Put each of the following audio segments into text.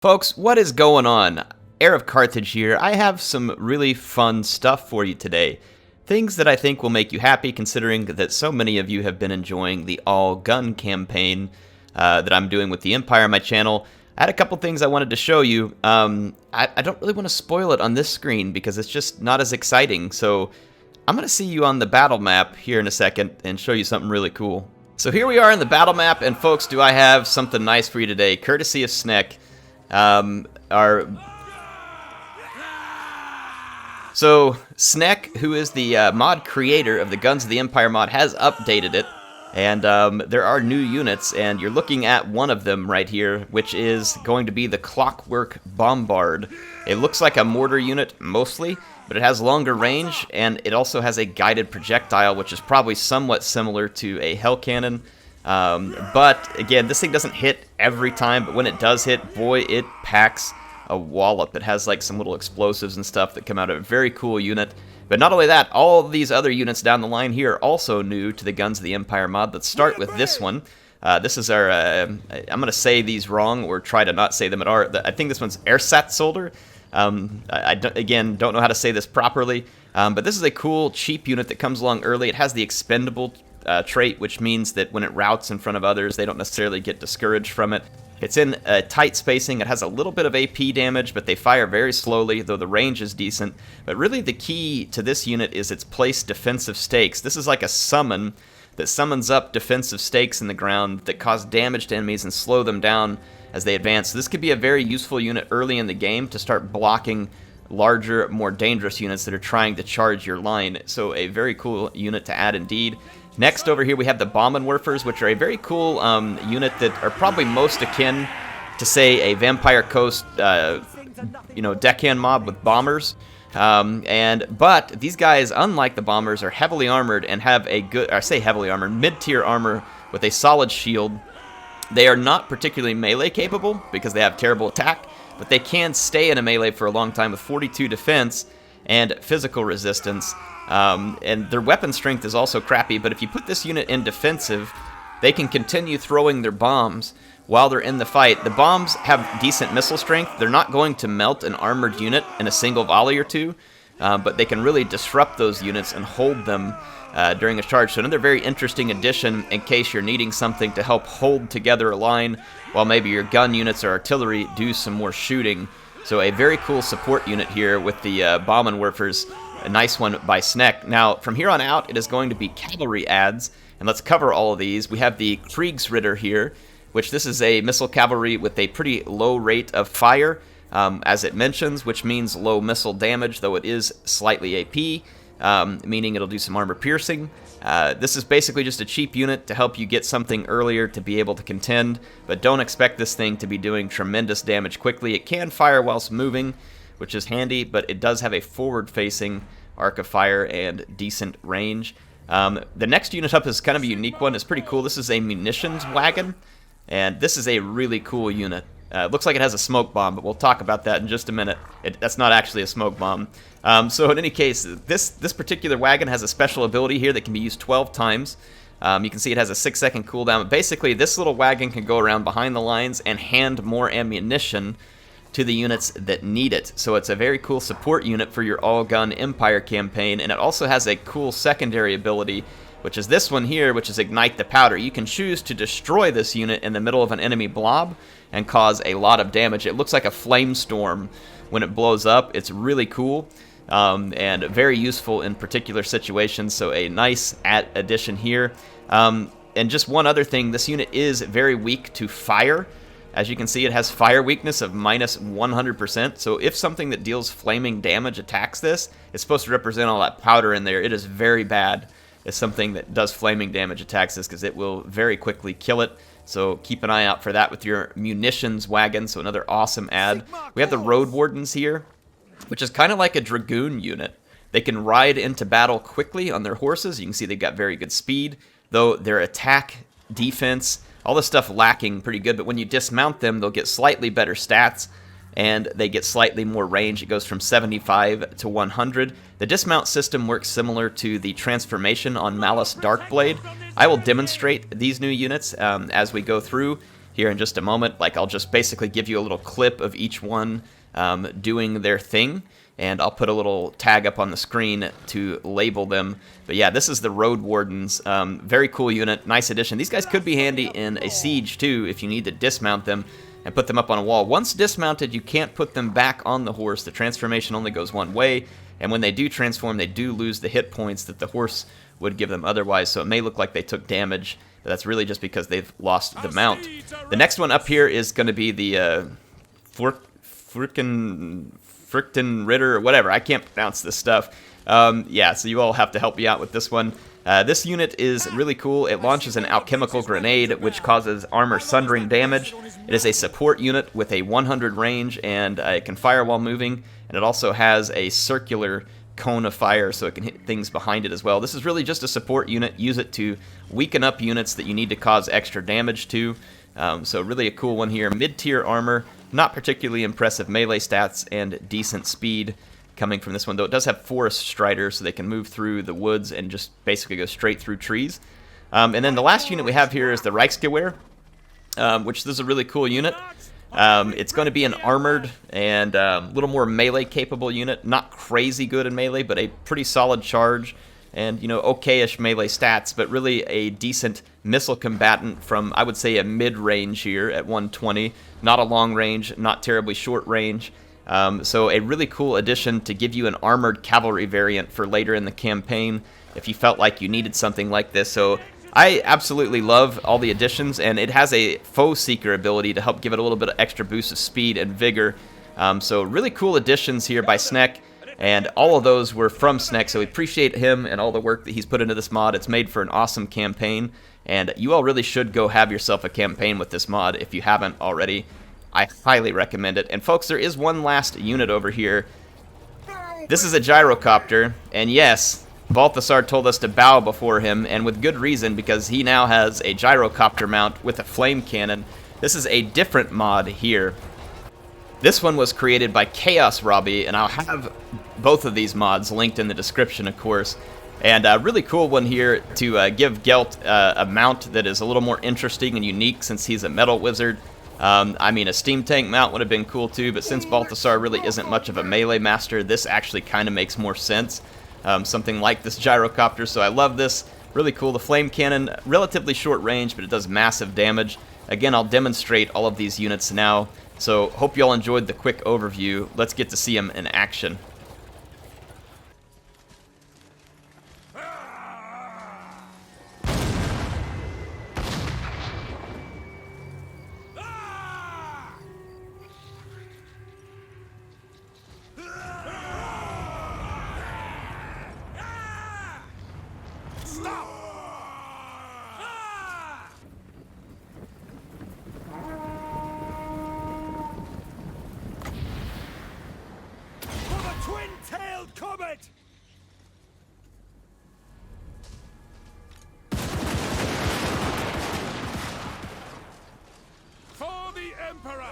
Folks, what is going on? HeirofCarthage here. I have some really fun stuff for you today. Things that I think will make you happy, considering that so many of you have been enjoying the all-gun campaign that I'm doing with the Empire on my channel. I had a couple things I wanted to show you. I don't really want to spoil it on this screen because it's just not as exciting. So I'm going to see you on the battle map here in a second and show you something really cool. So here we are in the battle map, and folks, do I have something nice for you today, courtesy of Snek. So Snek, who is the mod creator of the Guns of the Empire mod, has updated it, and there are new units, and you're looking at one of them right here, which is going to be the Clockwork Bombard. It looks like a mortar unit mostly, but it has longer range, and it also has a guided projectile, which is probably somewhat similar to a Hell Cannon. But again, this thing doesn't hit every time, but when it does hit, boy, it packs a wallop. It has like some little explosives and stuff that come out of a very cool unit. But not only that, all these other units down the line here are also new to the Guns of the Empire mod. Let's start with this one. This is our, I'm going to say these wrong or try to not say them at all. I think this one's Ersatz Soldier. Again, don't know how to say this properly, but this is a cool, cheap unit that comes along early. It has the expendable trait, which means that when it routs in front of others, they don't necessarily get discouraged from it. It's in tight spacing. It has a little bit of AP damage, but they fire very slowly, though the range is decent. But really the key to this unit is its place defensive stakes. This is like a summon that summons up defensive stakes in the ground that cause damage to enemies and slow them down as they advance. So this could be a very useful unit early in the game to start blocking larger, more dangerous units that are trying to charge your line. So a very cool unit to add indeed. Next over here we have the Bombenwerfers, which are a very cool unit that are probably most akin to, say, a Vampire Coast, deckhand mob with bombers. But these guys, unlike the bombers, are heavily armored and have a good, I say heavily armored, mid-tier armor with a solid shield. They are not particularly melee capable because they have terrible attack, but they can stay in a melee for a long time with 42 defense and physical resistance. And their weapon strength is also crappy, but if you put this unit in defensive, they can continue throwing their bombs while they're in the fight. The bombs have decent missile strength. They're not going to melt an armored unit in a single volley or two, but they can really disrupt those units and hold them during a charge. So another very interesting addition in case you're needing something to help hold together a line while maybe your gun units or artillery do some more shooting. So a very cool support unit here with the Bombenwerfers. A nice one by Snek. Now, from here on out, it is going to be cavalry adds, and let's cover all of these. We have the Kriegsritter here, which this is a missile cavalry with a pretty low rate of fire, as it mentions, which means low missile damage, though it is slightly AP, meaning it'll do some armor piercing. This is basically just a cheap unit to help you get something earlier to be able to contend, but don't expect this thing to be doing tremendous damage quickly. It can fire whilst moving, which is handy, but it does have a forward-facing arc of fire and decent range. The next unit up is kind of a unique one. It's pretty cool. This is a munitions wagon, and this is a really cool unit. It looks like it has a smoke bomb, but we'll talk about that in just a minute. That's not actually a smoke bomb. So in any case, this particular wagon has a special ability here that can be used 12 times. You can see it has a 6-second cooldown. But basically, this little wagon can go around behind the lines and hand more ammunition to the units that need it. So it's a very cool support unit for your all-gun Empire campaign, and it also has a cool secondary ability, which is this one here, which is Ignite the Powder. You can choose to destroy this unit in the middle of an enemy blob and cause a lot of damage. It looks like a flame storm when it blows up. It's really cool and very useful in particular situations, so a nice addition here. And just one other thing, this unit is very weak to fire. As you can see, it has fire weakness of minus 100%, so if something that deals flaming damage attacks this, it's supposed to represent all that powder in there. It is very bad if something that does flaming damage attacks this, because it will very quickly kill it. So keep an eye out for that with your munitions wagon, so another awesome add. We have the Road Wardens here, which is kind of like a Dragoon unit. They can ride into battle quickly on their horses. You can see they've got very good speed, though their attack, defense, all this stuff lacking pretty good, but when you dismount them, they'll get slightly better stats, and they get slightly more range. It goes from 75 to 100. The dismount system works similar to the transformation on Malice Darkblade. I will demonstrate these new units as we go through. here in just a moment. Like, I'll just basically give you a little clip of each one doing their thing, and I'll put a little tag up on the screen to label them. But yeah, this is the Road Wardens. Very cool unit, nice addition. These guys could be handy in a siege too if you need to dismount them and put them up on a wall. Once dismounted, you can't put them back on the horse. The transformation only goes one way, and when they do transform, they do lose the hit points that the horse would give them otherwise, so it may look like they took damage, but that's really just because they've lost the mount. The next one up here is going to be the Frickin' Ritter, or whatever. I can't pronounce this stuff. Yeah, so you all have to help me out with this one. This unit is really cool. It launches an alchemical grenade, which causes armor sundering damage. It is a support unit with a 100 range, and it can fire while moving, and it also has a circular cone of fire, so it can hit things behind it as well. This is really just a support unit. Use it to weaken up units that you need to cause extra damage to. So really a cool one here. Mid-tier armor, not particularly impressive melee stats, and decent speed coming from this one, though it does have Forest Strider, so they can move through the woods and just basically go straight through trees. And then the last unit we have here is the Reichsgewehr, which this is a really cool unit. It's going to be an armored and a little more melee capable unit. Not crazy good in melee, but a pretty solid charge and, you know, okay-ish melee stats, but really a decent missile combatant from, I would say, a mid-range here at 120. Not a long range, not terribly short range. So a really cool addition to give you an armored cavalry variant for later in the campaign if you felt like you needed something like this. So I absolutely love all the additions, and it has a foe seeker ability to help give it a little bit of extra boost of speed and vigor. So really cool additions here by Snek, and all of those were from Snek, so we appreciate him and all the work that he's put into this mod. It's made for an awesome campaign, and you all really should go have yourself a campaign with this mod if you haven't already. I highly recommend it. And folks, there is one last unit over here. This is a gyrocopter, and yes, Balthasar told us to bow before him, and with good reason, because he now has a gyrocopter mount with a flame cannon. This is a different mod here. This one was created by ChaosRobie, and I'll have both of these mods linked in the description, of course. And a really cool one here to give GELT a mount that is a little more interesting and unique since he's a metal wizard. I mean, a steam tank mount would have been cool too, but since Balthasar really isn't much of a melee master, this actually kind of makes more sense. Something like this gyrocopter, so I love this. Really cool. The flame cannon, relatively short range, but it does massive damage. Again, I'll demonstrate all of these units now, so hope you all enjoyed the quick overview. Let's get to see them in action. Twin-tailed comet! For the Emperor!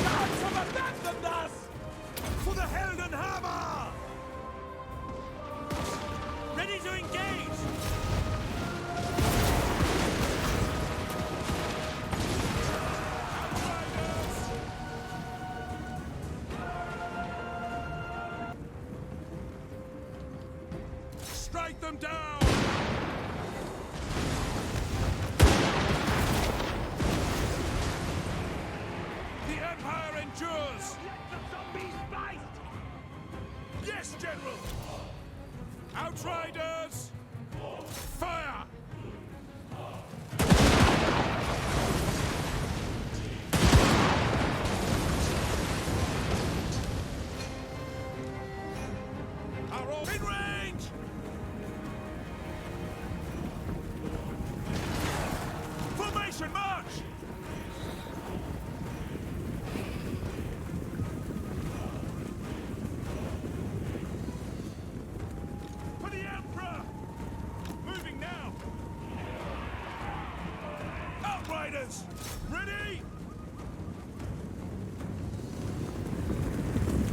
gods have abandoned us! For the Helden Hammer! Ready to engage! Strike them down! The Empire endures! Let the zombies bite! Yes, General! Outriders! Fire! Are all in range! Formation march! For the Emperor! Moving now! Outriders! Ready?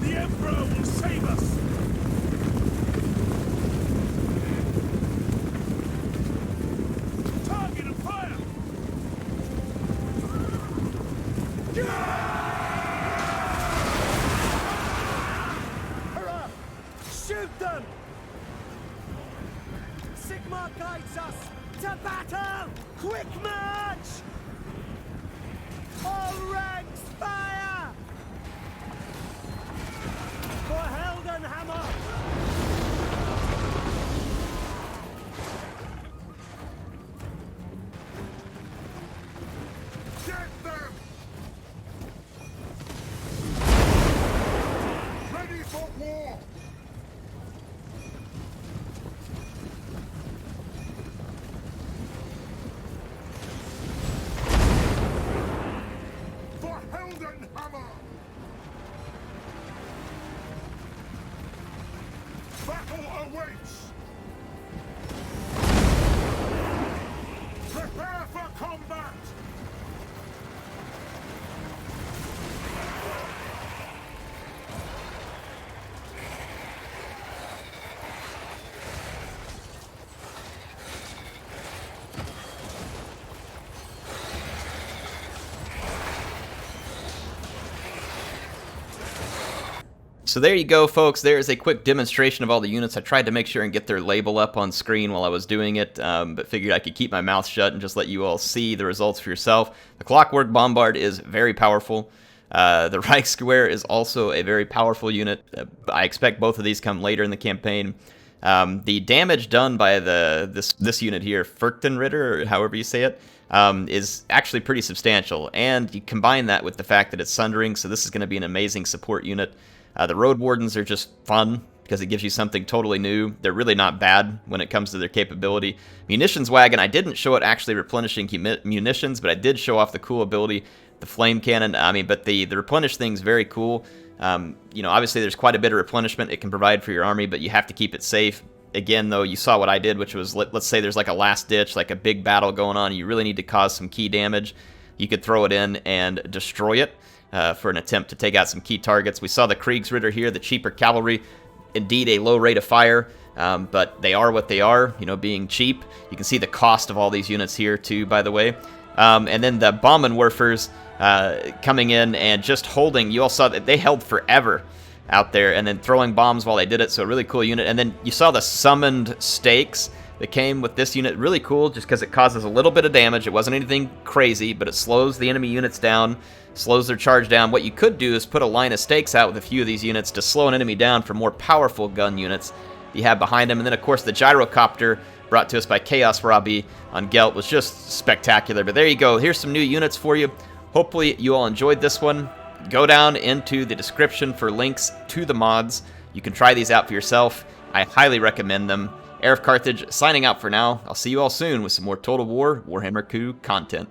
The Emperor will save us! Target and fire! Hurrah! Shoot them! Sigmar guides us to battle! Quick march! All ranks fire! For Helden Hammer! Get them! Ready for war! For Helden Hammer! Battle awaits! Prepare for combat! So there you go, folks. There is a quick demonstration of all the units. I tried to make sure and get their label up on screen while I was doing it, but figured I could keep my mouth shut and just let you all see the results for yourself. The Clockwork Bombard is very powerful. The Reichswehr is also a very powerful unit. I expect both of these come later in the campaign. The damage done by this unit here, Fürchtenritter, or however you say it, is actually pretty substantial. And you combine that with the fact that it's Sundering, so this is going to be an amazing support unit. The Road Wardens are just fun because it gives you something totally new. They're really not bad when it comes to their capability. Munitions Wagon, I didn't show it actually replenishing munitions, but I did show off the cool ability, the Flame Cannon. I mean, but the replenish thing's very cool. You know, obviously there's quite a bit of replenishment it can provide for your army, but you have to keep it safe. Again, though, you saw what I did, which was, let's say there's like a last ditch, like a big battle going on, and you really need to cause some key damage. You could throw it in and destroy it. For an attempt to take out some key targets. We saw the Kriegsritter here, the cheaper cavalry, indeed a low rate of fire, but they are what they are, you know, being cheap. You can see the cost of all these units here too, by the way. And then the Bombenwerfers coming in and just holding. You all saw that they held forever out there and then throwing bombs while they did it, so a really cool unit. And then you saw the summoned stakes that came with this unit. Really cool just because it causes a little bit of damage. It wasn't anything crazy, but it slows the enemy units down, slows their charge down. What you could do is put a line of stakes out with a few of these units to slow an enemy down for more powerful gun units you have behind them. And then, of course, the Gyrocopter brought to us by ChaosRobie on GELT was just spectacular. But there you go. Here's some new units for you. Hopefully you all enjoyed this one. Go down into the description for links to the mods. You can try these out for yourself. I highly recommend them. HeirofCarthage signing out for now. I'll see you all soon with some more Total War Warhammer 2 content.